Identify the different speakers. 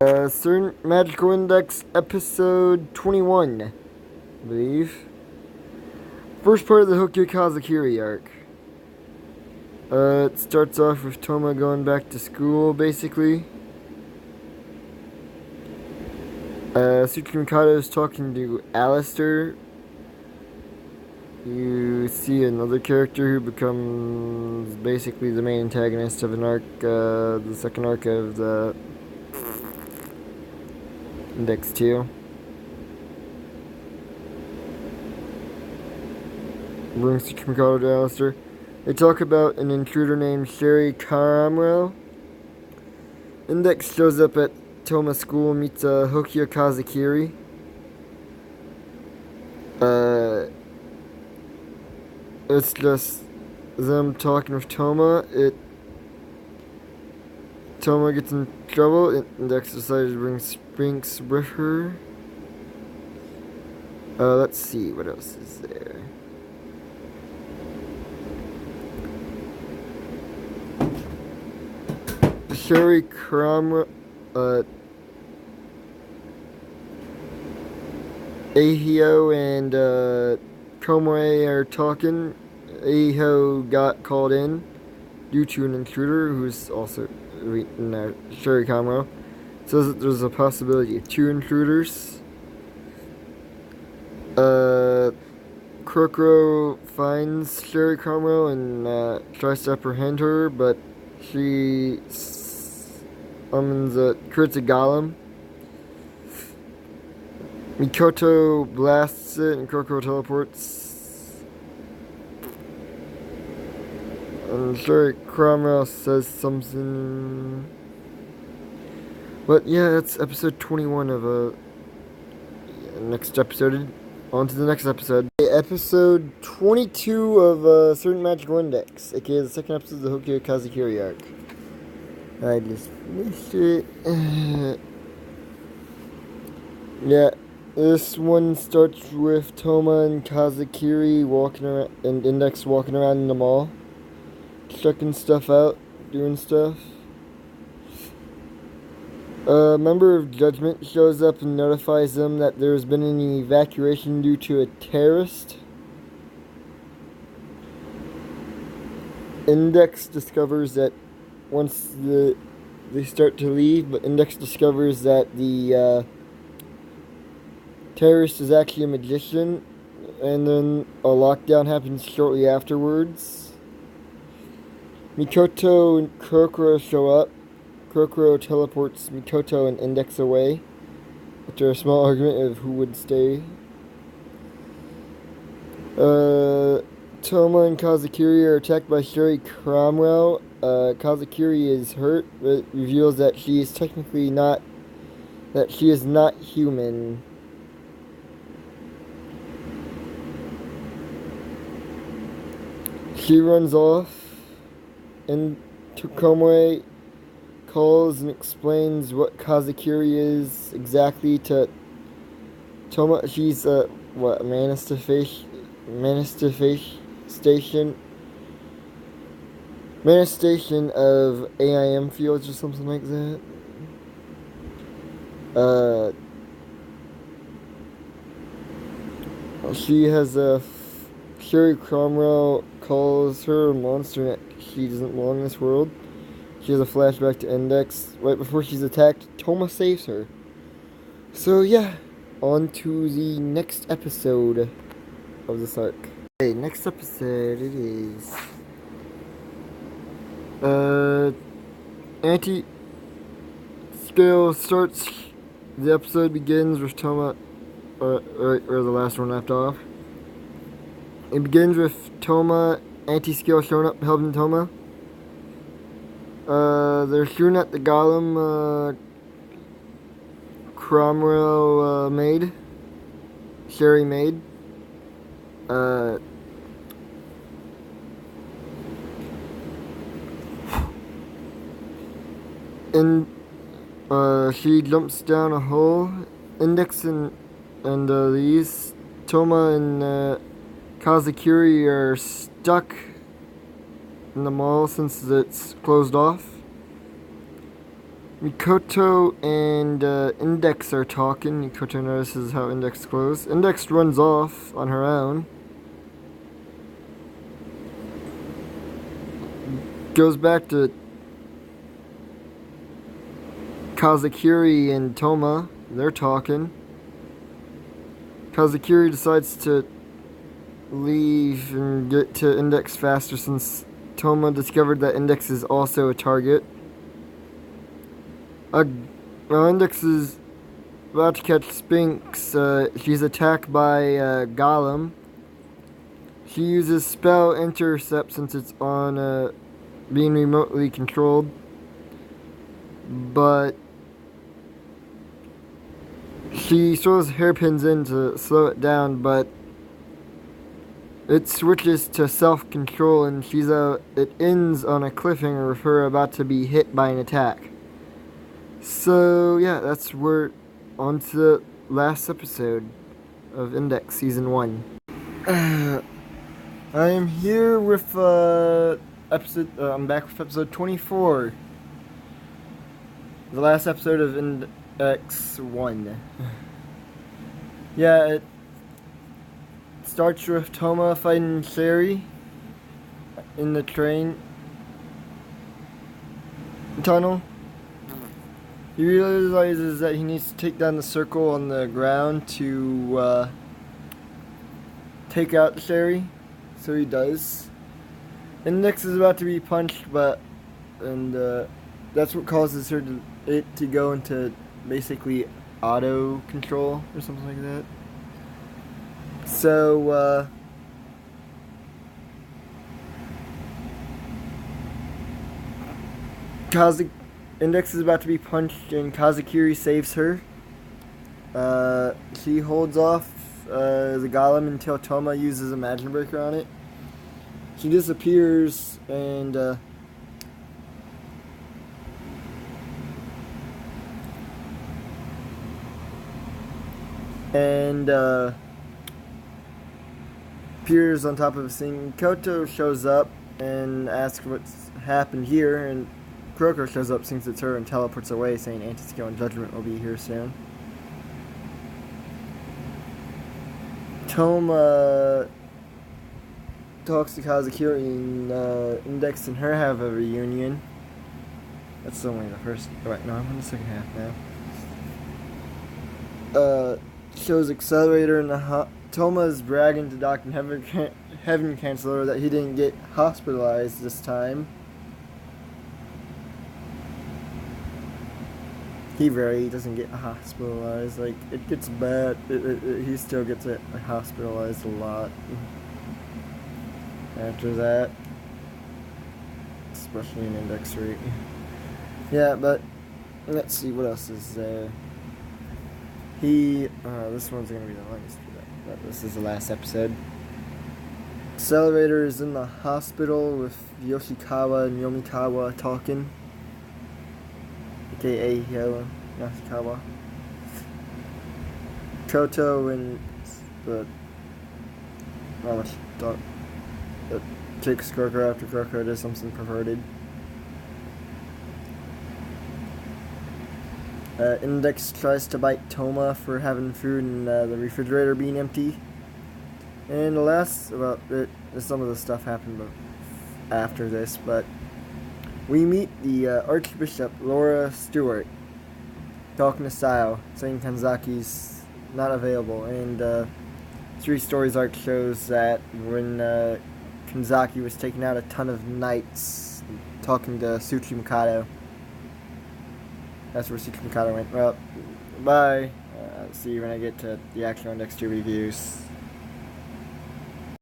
Speaker 1: Certain Magical Index episode 21, I believe. First part of the Hyouka Kazakiri arc. It starts off with Toma going back to school, basically. Tsuchimikado is talking to Alistair. You see another character who becomes basically the main antagonist of an arc, the second arc of the Index 2. Brings Tsuchimikado to Alistair. They talk about an intruder named Sherry Caramel. Index shows up at Toma's school, meets Hyouka Kazakiri. It's just them talking with Toma. Toma gets in trouble. Index decides to bring Sprinks with her. Let's see, what else is there? Sherry Cromwell, Ahio and Komoe are talking. Ahio got called in due to an intruder who's also Sherry Cromwell. Says that there's a possibility of 2 intruders. Krokro finds Sherry Cromwell and tries to apprehend her, but she creates a Golem. Mikoto blasts it and Krokro teleports. And Sherry Cromwell says something. But yeah, that's episode 21 of next episode. On to the next episode. Episode 22 of Certain Magical Index, aka the second episode of the Hyouka Kazakiri arc. I just missed it. Yeah, this one starts with Toma and Kazakiri walking around, and Index walking around in the mall, checking stuff out, doing stuff. A member of Judgment shows up and notifies them that there's been an evacuation due to a terrorist. Index discovers that once they start to leave, but Index discovers that the terrorist is actually a magician, and then a lockdown happens shortly afterwards. Mikoto and Krokro show up. Krokro teleports Mikoto and Index away after a small argument of who would stay. Toma and Kazakiri are attacked by Sherry Cromwell. Kazakiri is hurt, but reveals that she is technically not human. She runs off, and Tokomoe calls and explains what Kazakiri is exactly to Toma. She's a manifestation of AIM fields or something like that. She has Sherry Cromwell calls her a monster that she doesn't belong in this world. She has a flashback to Index. Right before she's attacked, Toma saves her. So yeah, on to the next episode of this arc. Okay, next episode it is. Anti-scale starts. The episode begins with Toma, or the last one left off. It begins with Toma, Anti-scale showing up helping Toma. They're shooting at the Golem, Cromwell made. Sherry made. And she jumps down a hole. Index and these Toma and Kazakiri are stuck in the mall since it's closed off. Mikoto and Index are talking. Mikoto notices how Index closed. Index runs off on her own. Goes back to Kazakiri and Toma. They're talking. Kazakiri decides to leave and get to Index faster since Toma discovered that Index is also a target. Index is about to catch Sphinx. She's attacked by Golem. She uses spell intercept since it's on being remotely controlled. But she throws hairpins in to slow it down, but it switches to self-control and it ends on a cliffhanger with her about to be hit by an attack. So yeah, we're on to the last episode of Index Season 1. I am here with I'm back with episode 24. The last episode of Index 1. Yeah, it starts with Toma fighting Sherry in the train tunnel. He realizes that he needs to take down the circle on the ground to take out Sherry, so he does. Index is about to be punched, and that's what causes it to go into basically auto control or something like that. So Index is about to be punched and Kazakiri saves her. She holds off the Golem until Toma uses a magic breaker on it. She disappears and appears on top of a thing. Koto shows up and asks what's happened here, and Kuroko shows up, thinks it's her, and teleports away, saying Anti-Skill and Judgment will be here soon. Toma talks to Kazakiri, and Index and her have a reunion. That's only the first... Wait, no, I'm on the second half now. Shows Accelerator in the... Toma is bragging to Dr. Heaven Chancellor that he didn't get hospitalized this time. He doesn't get hospitalized. Like, it gets bad. He still gets hospitalized a lot after that. Especially in Index 3. Yeah, but let's see what else is there. This one's gonna be the longest for that. But this is the last episode. Accelerator is in the hospital with Yoshikawa and Yomikawa talking. AKA Yoshikawa. Koto and the takes Kuroko after Kuroko does something perverted. Index tries to bite Toma for having food and the refrigerator being empty. And some of the stuff happened after this, but we meet the Archbishop Laura Stewart talking to Sao, saying Kanzaki's not available. And 3 Stories arc shows that when Kanzaki was taking out a ton of knights, talking to Tsuchi Mikado. That's where Tsuchi Mikado went. Well, bye. See you when I get to the actual Index 2 reviews.